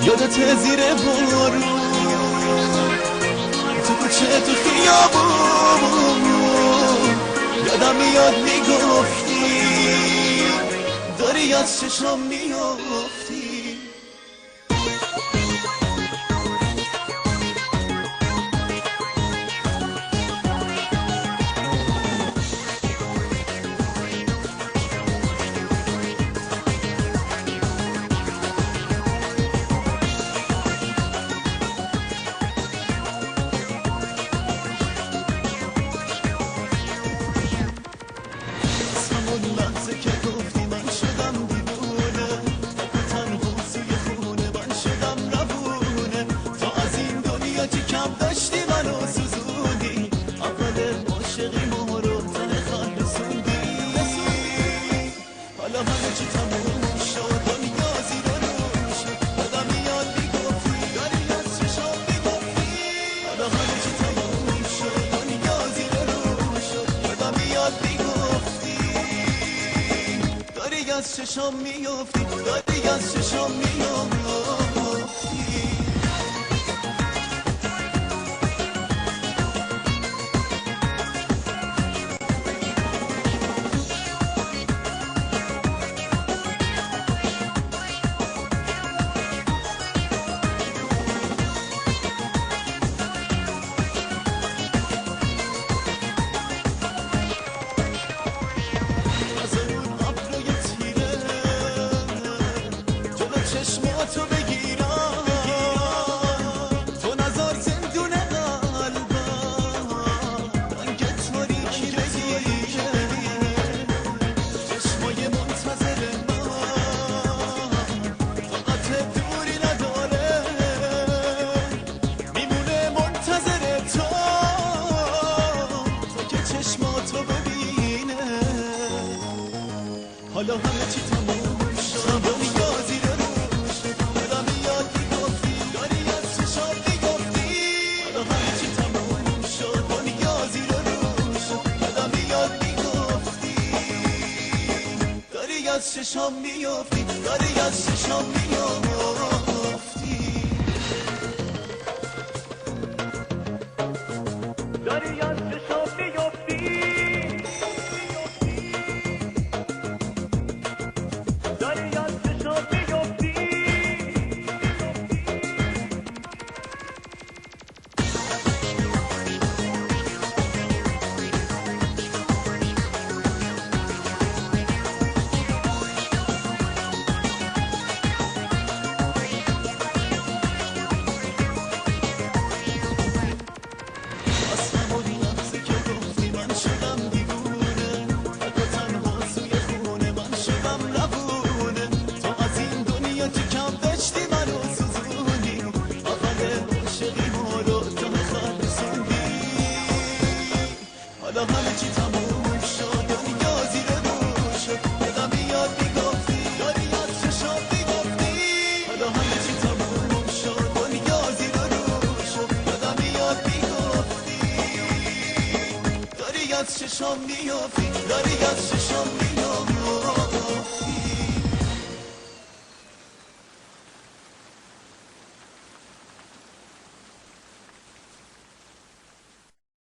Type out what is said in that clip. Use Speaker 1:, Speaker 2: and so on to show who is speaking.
Speaker 1: یادت زیر بارون تو کوچه تو خیابون یادم میاد میگفتی داری از چشم میافتی. از چشم میافتی داری از چشم میافتی. چشماتو بگیرم تو نظر زندون قلبم رنگ تاریکی رزیه چشمای منتظر من فقط دوری نداره میمونه منتظر تو که چشماتو ببینه. حالا همه چی تموم شد از چشم میافتی داری از چشم میافتی داری از چشم میافتی داری از چشم میافتی. همه چی تموم شد دنیا زیر رو شد یادم میاد میگفتی داری از چشم میگفتی. حالا همه چی تموم شد دنیا زیر رو شد یادم میاد میگفتی داری از چشم میافتی داری از چشم میافتی.